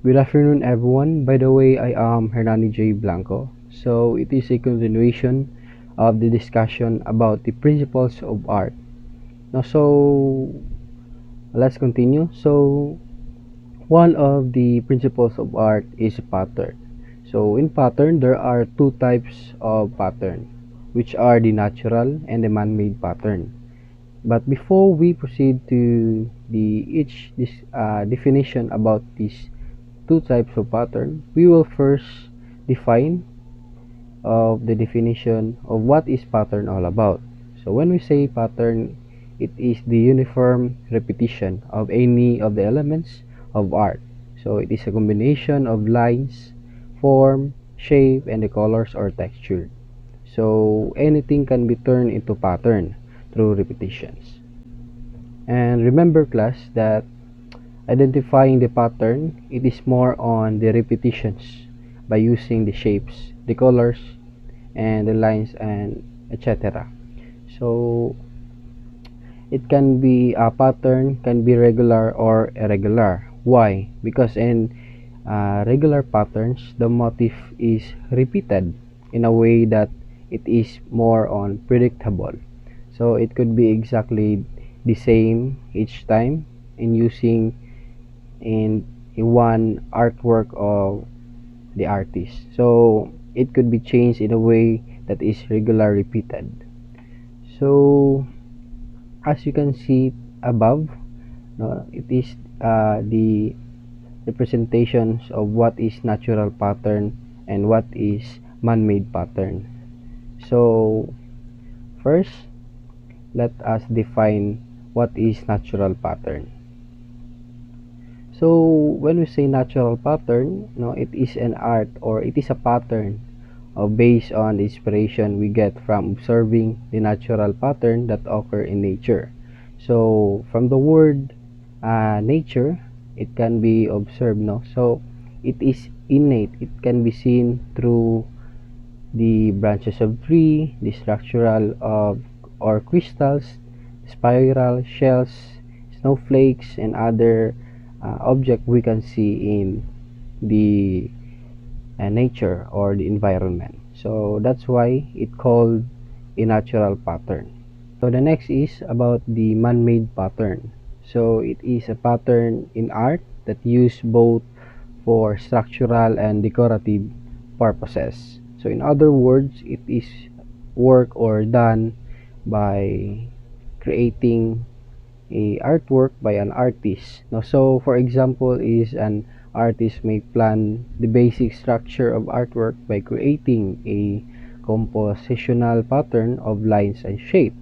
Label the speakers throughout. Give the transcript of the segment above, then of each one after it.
Speaker 1: Good afternoon, everyone. By the way, I am Hernani J. Blanco. So, it is a continuation of the discussion about the principles of art. Now, let's continue. So, one of the principles of art is pattern. So, in pattern, there are two types of pattern, which are the natural and the man-made pattern. But before we proceed to each definition about these two types of pattern, we will first define of the definition of what is pattern all about. So when we say pattern, it is the uniform repetition of any of the elements of art. So it is a combination of lines, form, shape, and the colors or texture. So anything can be turned into pattern through repetitions. And remember, class, that identifying the pattern, it is more on the repetitions by using the shapes, the colors, and the lines, and etc. So it can be a pattern, can be regular or irregular. Why? Because in regular patterns, the motif is repeated in a way that it is more on predictable. So it could be exactly the same each time in using in one artwork of the artist. So it could be changed in a way that is regular repeated. So as you can see above, no, it is the representations of what is natural pattern and what is man-made pattern. So first, let us define what is natural pattern. So when we say natural pattern, no, it is an art, or it is a pattern based on the inspiration we get from observing the natural pattern that occur in nature. So from the word nature, it can be observed, no? So it is innate. It can be seen through the branches of tree, the structural of or crystals, spiral shells, snowflakes, and other object we can see in the nature or the environment. So that's why it called a natural pattern. So the next is about the man-made pattern. So it is a pattern in art that use both for structural and decorative purposes. So in other words, it is work or done by creating a artwork by an artist. Now, so for example, is an artist may plan the basic structure of artwork by creating a compositional pattern of lines and shape.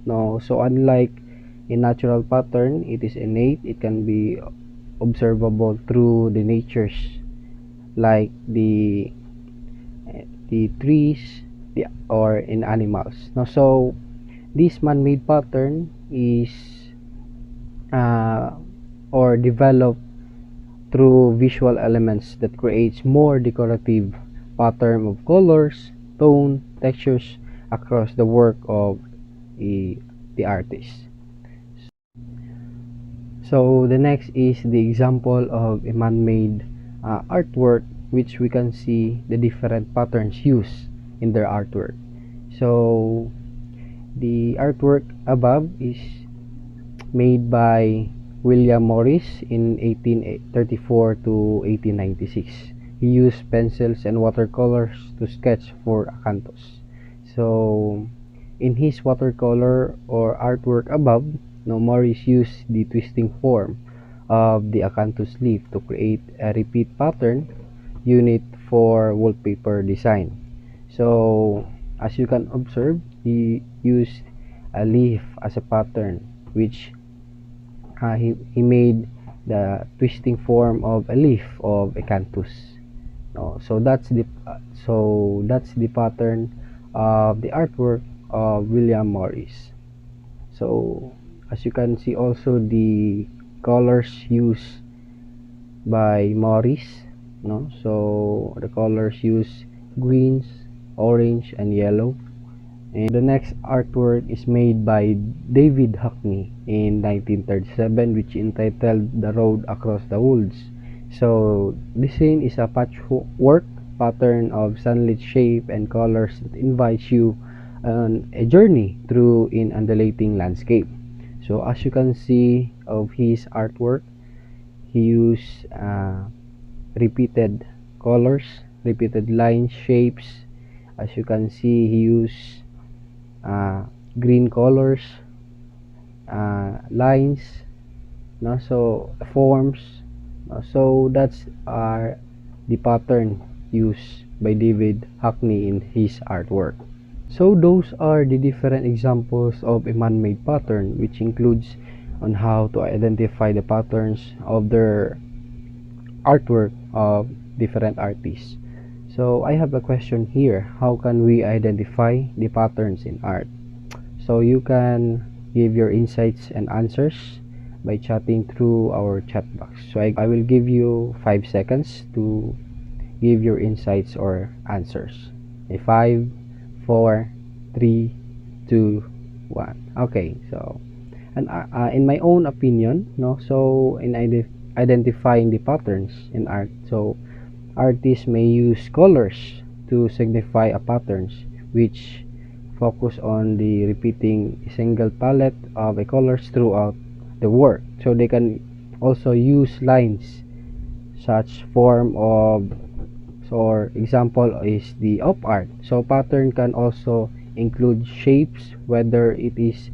Speaker 1: Now, so unlike a natural pattern, it is innate. It can be observable through the natures, like the trees, or in animals. Now, so this man-made pattern is or developed through visual elements that creates more decorative pattern of colors, tone, textures across the work of the artist. So the next is the example of a man-made artwork, which we can see the different patterns used in their artwork. So the artwork above is made by William Morris in 1834 to 1896. He used pencils and watercolors to sketch for acanthus. So in his watercolor or artwork above, Morris used the twisting form of the acanthus leaf to create a repeat pattern unit for wallpaper design. So as you can observe, he used a leaf as a pattern, which he made the twisting form of a leaf of acanthus. So that's the pattern of the artwork of William Morris. So as you can see also the colors used by Morris, so the colors use greens, orange, and yellow. And the next artwork is made by David Hockney in 1937, which entitled The Road Across the Woods. So this scene is a patchwork pattern of sunlit shape and colors that invites you on a journey through an undulating landscape. So as you can see of his artwork, he used repeated colors, repeated lines, shapes. As you can see, he used green colors, lines, no, so forms, no, so that's the pattern used by David Hockney in his artwork. So those are the different examples of a man-made pattern, which includes on how to identify the patterns of their artwork of different artists. So I have a question here: how can we identify the patterns in art? So you can give your insights and answers by chatting through our chat box. So I will give you 5 seconds to give your insights or answers. A 5, 4, 3, 2, 1. Okay, so and in my own opinion, no, so in identifying the patterns in art, so artists may use colors to signify a patterns, which focus on the repeating a single palette of a colors throughout the work. So they can also use lines, such form of, or example is the op art. So pattern can also include shapes, whether it is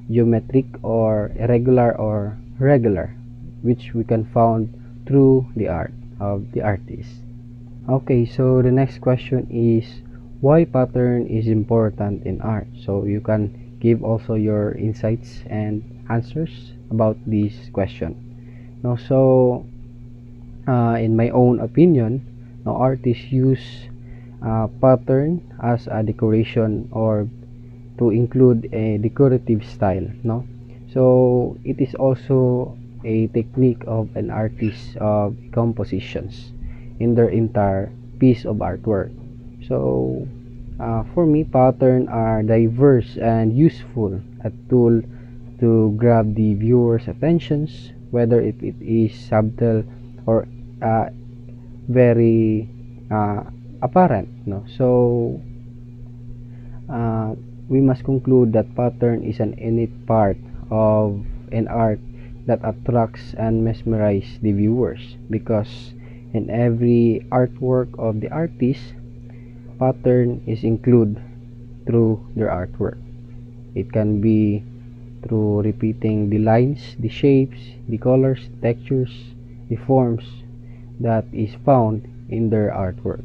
Speaker 1: geometric or irregular or regular, which we can found through the art of the artist. Okay, so the next question is why pattern is important in art. So you can give also your insights and answers about this question. Now, so in my own opinion, now artists use pattern as a decoration or to include a decorative style, no, so it is also a technique of an artist of compositions in their entire piece of artwork. So for me, pattern are diverse and useful, a tool to grab the viewer's attentions, whether it is subtle or very apparent, no. So we must conclude that pattern is an innate part of an art that attracts and mesmerizes the viewers, because in every artwork of the artist, pattern is included through their artwork. It can be through repeating the lines, the shapes, the colors, textures, the forms that is found in their artwork.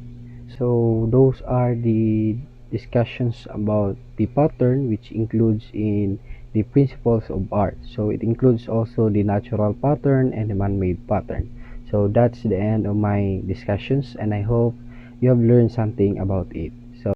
Speaker 1: So those are the discussions about the pattern, which includes in the principles of art. So it includes also the natural pattern and the man-made pattern. So that's the end of my discussions, and I hope you have learned something about it.